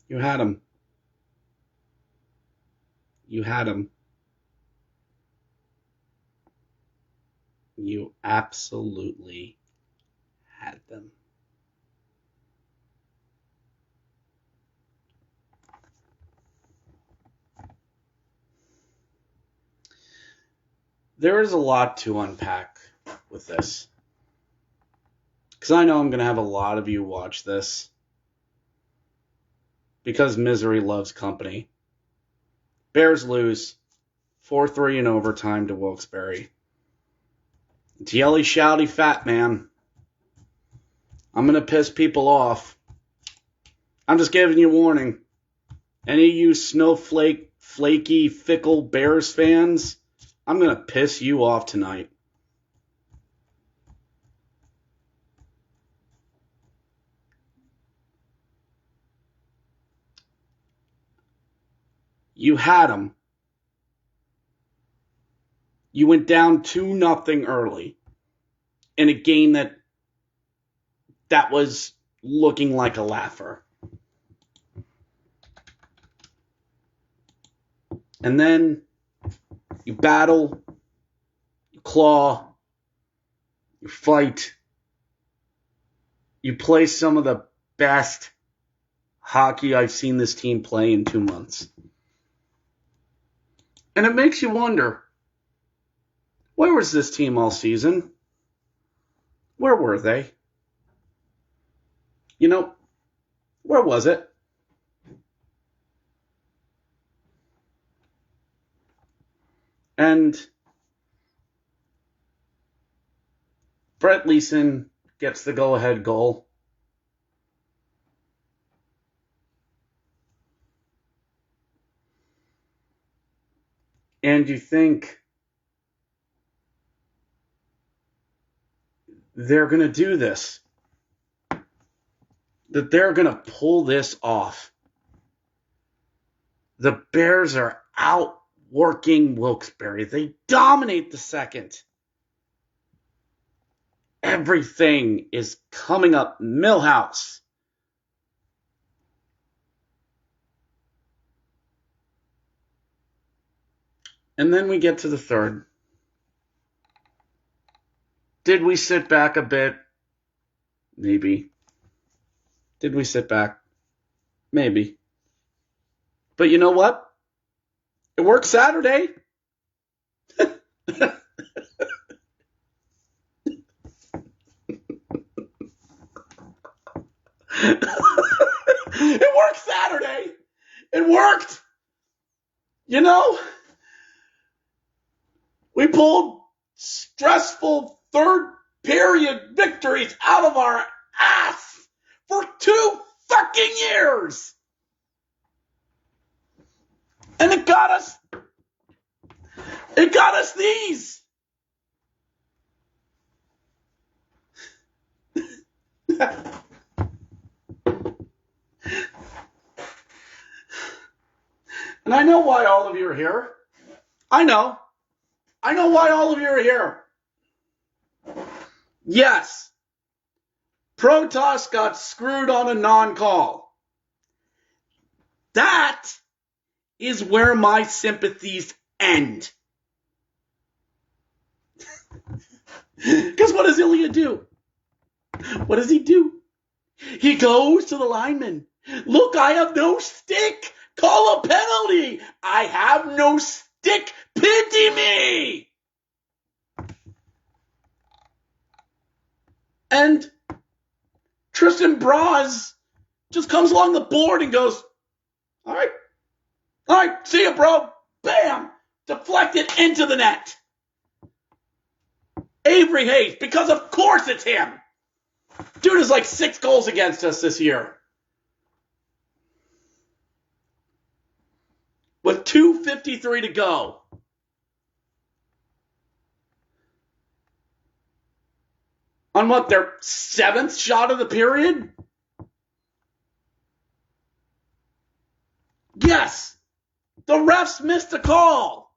You had him. You had him. You absolutely had them. There is a lot to unpack with this. Because I know I'm going to have a lot of you watch this. Because misery loves company. Bears lose 4-3 in overtime to Wilkes-Barre. It's yelly, shouty, fat man. I'm going to piss people off. I'm just giving you a warning. Any of you snowflake, flaky, fickle Bears fans, I'm going to piss you off tonight. You had them. You went down 2-0 early in a game that was looking like a laugher. And then you battle, you claw, you fight, you play some of the best hockey I've seen this team play in 2 months. And it makes you wonder, where was this team all season? Where were they? You know, where was it? And Brett Leeson gets the go-ahead goal. And you think they're going to do this, that they're going to pull this off. The Bears are outworking Wilkes-Barre. They dominate the second. Everything is coming up Millhouse. And then we get to the third. Did we sit back a bit? Maybe. Did we sit back? Maybe. But you know what? It worked Saturday. It worked Saturday. It worked. You know, we pulled stressful third period victories out of our ass for 2 fucking years. And it got us these. And I know why all of you are here. I know why all of you are here. Yes, Protoss got screwed on a non-call. That is where my sympathies end. Because what does Ilya do? What does he do? He goes to the lineman. Look, I have no stick. Call a penalty. I have no stick. Pity me. And Tristan Braz just comes along the board and goes, all right, see ya, bro. Bam, deflected into the net. Avery Hayes, because of course it's him. Dude has like 6 goals against us this year. With 2:53 to go. On what, their 7th shot of the period? Yes. The refs missed a call.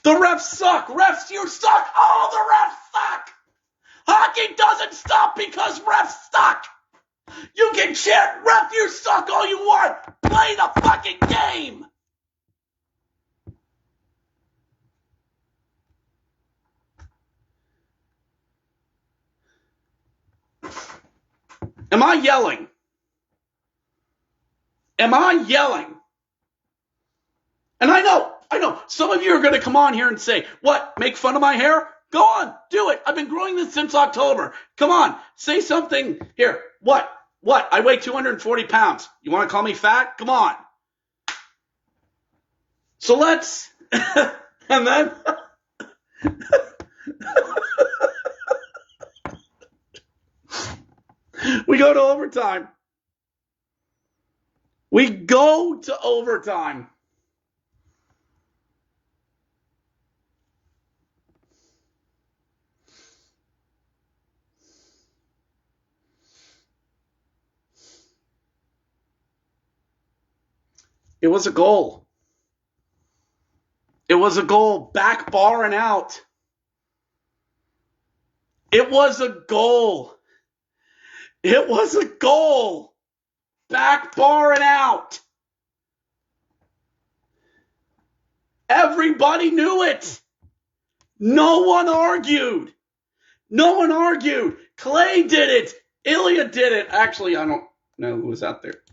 The refs suck. Refs, you suck. Oh, the refs suck. Hockey doesn't stop because refs suck. You can chant, ref, you suck all you want. Play the fucking game. Am I yelling? Am I yelling? And I know, some of you are going to come on here and say, what, make fun of my hair? Go on, do it. I've been growing this since October. Come on, say something. Here, what? I weigh 240 pounds. You want to call me fat? Come on. So let's, and then, we go to overtime. We go to overtime. It was a goal. It was a goal. Back bar and out. It was a goal. It was a goal. Back bar and out. Everybody knew it. No one argued. No one argued. Clay did it. Ilya did it. Actually, I don't know who was out there.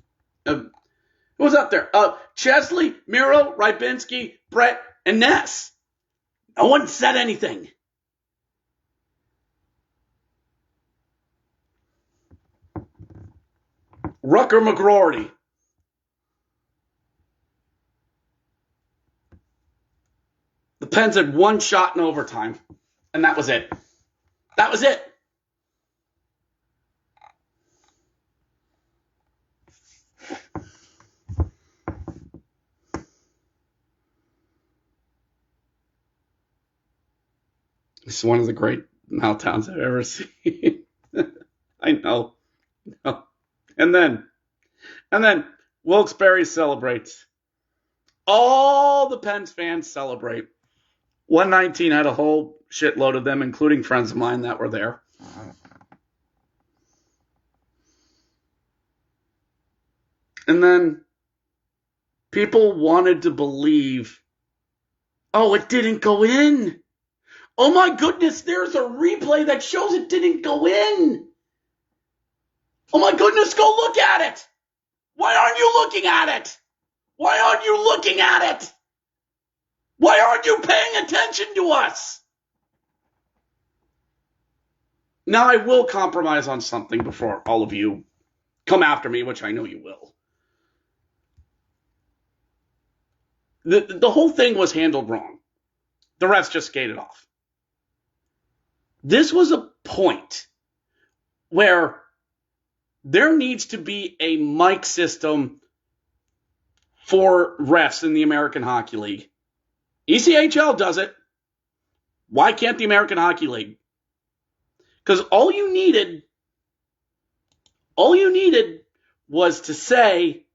Who was out there? Chesley, Miro, Rybinski, Brett, and Ness. No one said anything. Rucker McGroarty. The Pens had one shot in overtime, and that was it. That was it. This is one of the great meltdowns I've ever seen. I know. No. And then Wilkes-Barre celebrates. All the Pens fans celebrate. 119 had a whole shitload of them, including friends of mine that were there. And then people wanted to believe, oh, it didn't go in. Oh my goodness, there's a replay that shows it didn't go in. Oh my goodness, go look at it. Why aren't you looking at it? Why aren't you looking at it? Why aren't you paying attention to us? Now I will compromise on something before all of you come after me, which I know you will. The whole thing was handled wrong. The refs just skated off. This was a point where there needs to be a mic system for refs in the American Hockey League. ECHL does it. Why can't the American Hockey League? Because all you needed was to say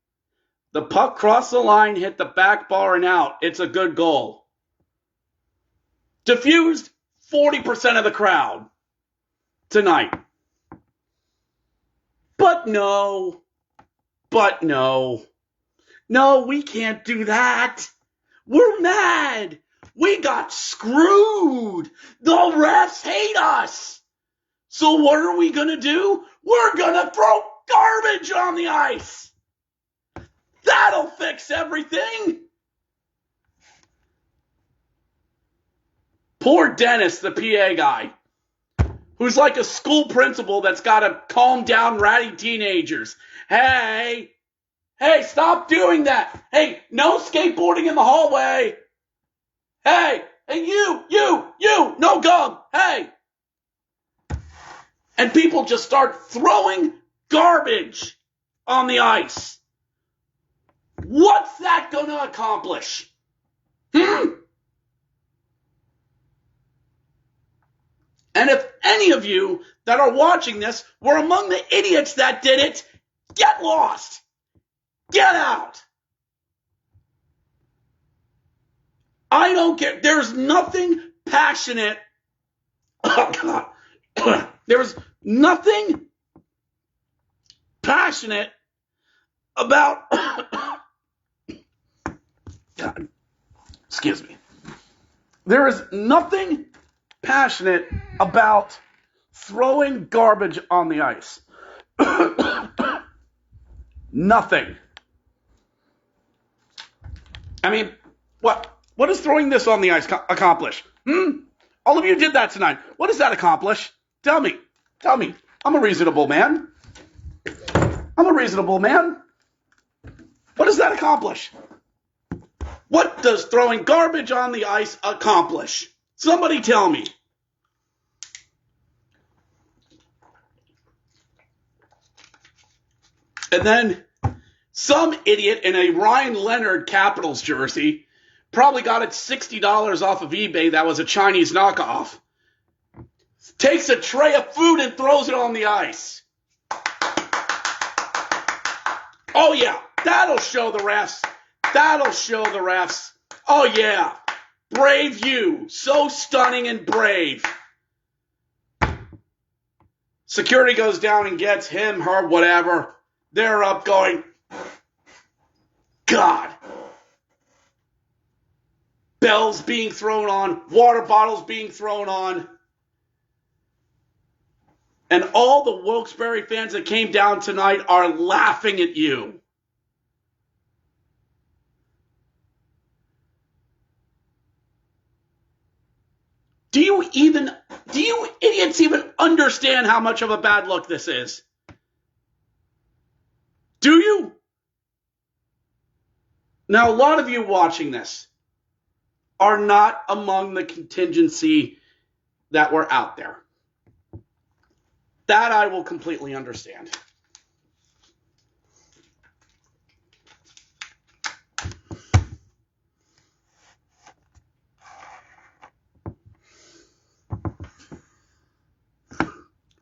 the puck crossed the line, hit the back bar and out. It's a good goal. Diffused 40% of the crowd tonight. But no. No, we can't do that. We're mad. We got screwed. The refs hate us. So what are we going to do? We're going to throw garbage on the ice. That'll fix everything. Poor Dennis, the PA guy, who's like a school principal that's got to calm down ratty teenagers. Hey, stop doing that. Hey, no skateboarding in the hallway. Hey, you, no gum. Hey. And people just start throwing garbage on the ice. What's that going to accomplish? And if any of you that are watching this were among the idiots that did it, get lost. Get out. I don't care. There's nothing passionate. Oh, God. There's nothing passionate about God, excuse me. There is nothing passionate about throwing garbage on the ice. Nothing. I mean, what does throwing this on the ice accomplish? All of you did that tonight. What does that accomplish? Tell me. I'm a reasonable man. What does that accomplish? What does throwing garbage on the ice accomplish? Somebody tell me. And then some idiot in a Ryan Leonard Capitals jersey probably got it $60 off of eBay that was a Chinese knockoff. Takes a tray of food and throws it on the ice. Oh, yeah, that'll show the refs. Oh, yeah, brave you. So stunning and brave. Security goes down and gets him, her, whatever. They're up going, God. Bells being thrown on, water bottles being thrown on. And all the Wilkes-Barre fans that came down tonight are laughing at you. Do you idiots even understand how much of a bad look this is? Do you? Now, a lot of you watching this are not among the contingency that were out there. That I will completely understand.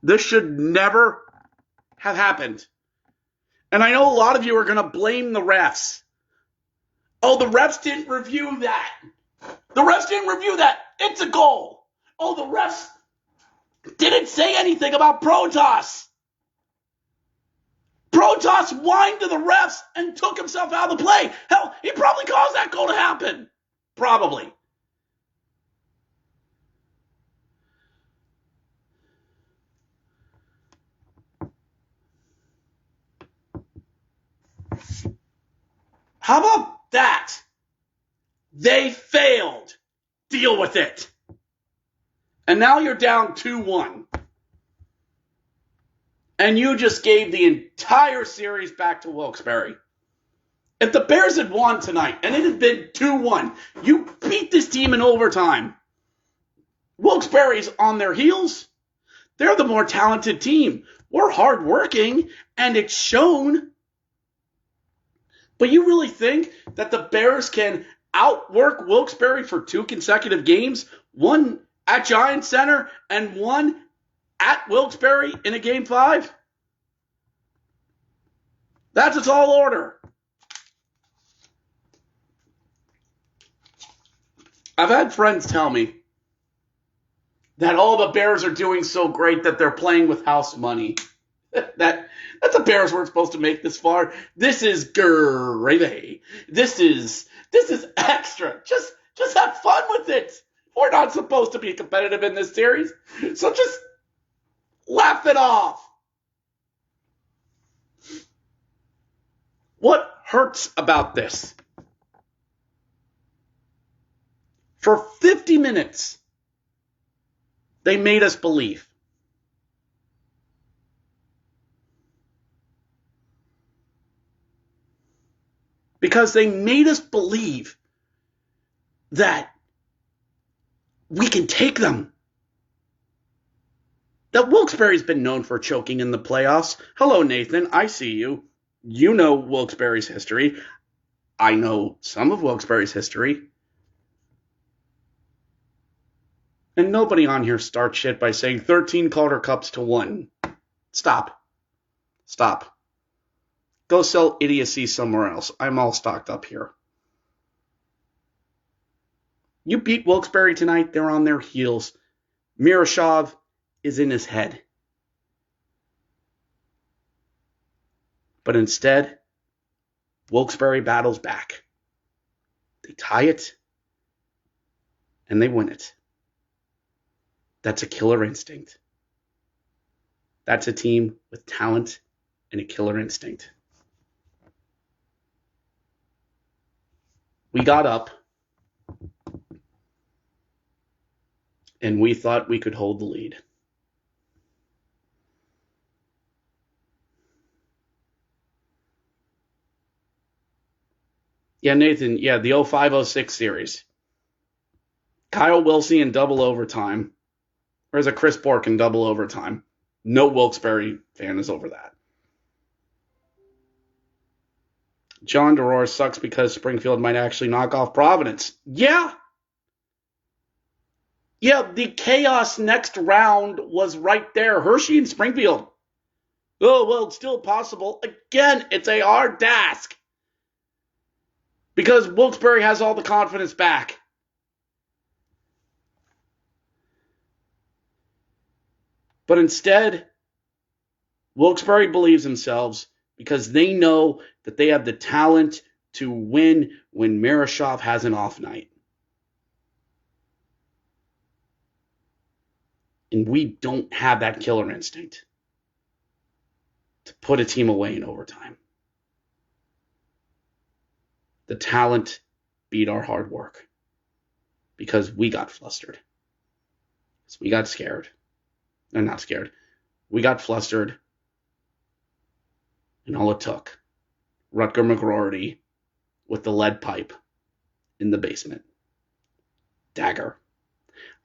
This should never have happened. And I know a lot of you are going to blame the refs. Oh, the refs didn't review that. It's a goal. Oh, the refs didn't say anything about Protas. Protas whined to the refs and took himself out of the play. Hell, he probably caused that goal to happen. Probably. How about that? They failed. Deal with it. And now you're down 2-1. And you just gave the entire series back to Wilkes-Barre. If the Bears had won tonight, and it had been 2-1, you beat this team in overtime. Wilkes-Barre's on their heels. They're the more talented team. We're hardworking, and it's shown. But you really think that the Bears can outwork Wilkes-Barre for 2 consecutive games? One at Giants Center and one at Wilkes-Barre in a Game 5? That's a tall order. I've had friends tell me that all the Bears are doing so great that they're playing with house money. That's the Bears weren't supposed to make this far. This is gravy. This is extra. Just have fun with it. We're not supposed to be competitive in this series, so just laugh it off. What hurts about this? For 50 minutes, they made us believe. Because they made us believe that we can take them. That Wilkes-Barre's been known for choking in the playoffs. Hello, Nathan. I see you. You know Wilkes-Barre's history. I know some of Wilkes-Barre's history. And nobody on here starts shit by saying 13 Calder Cups to 1. Stop. Go sell idiocy somewhere else. I'm all stocked up here. You beat Wilkes-Barre tonight. They're on their heels. Miroshov is in his head. But instead, Wilkes-Barre battles back. They tie it, and they win it. That's a killer instinct. That's a team with talent and a killer instinct. We got up, and we thought we could hold the lead. Yeah, Nathan, yeah, the 05-06 series. Kyle Wilsey in double overtime. Or is it Chris Bork in double overtime? No Wilkes-Barre fan is over that. John DeRoar sucks because Springfield might actually knock off Providence. Yeah. Yeah, the chaos next round was right there. Hershey and Springfield. Oh, well, it's still possible. Again, it's a hard task. Because Wilkes-Barre has all the confidence back. But instead, Wilkes-Barre believes themselves because they know that they have the talent to win when Marashov has an off night. And we don't have that killer instinct to put a team away in overtime. The talent beat our hard work because we got flustered. So we got scared. I'm not scared. We got flustered. And all it took, Rutger McGroarty with the lead pipe in the basement. Dagger.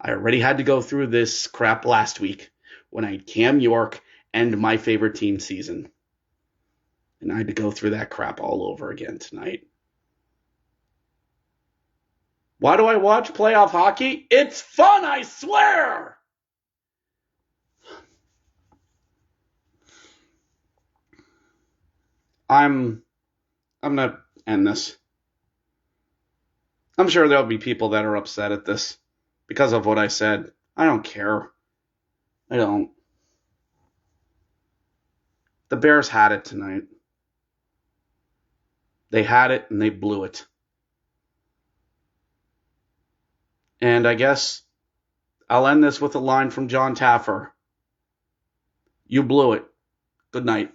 I already had to go through this crap last week when I had Cam York end my favorite team season. And I had to go through that crap all over again tonight. Why do I watch playoff hockey? It's fun, I swear! I'm going to end this. I'm sure there'll be people that are upset at this because of what I said. I don't care. I don't. The Bears had it tonight. They had it and they blew it. And I guess I'll end this with a line from John Taffer. You blew it. Good night.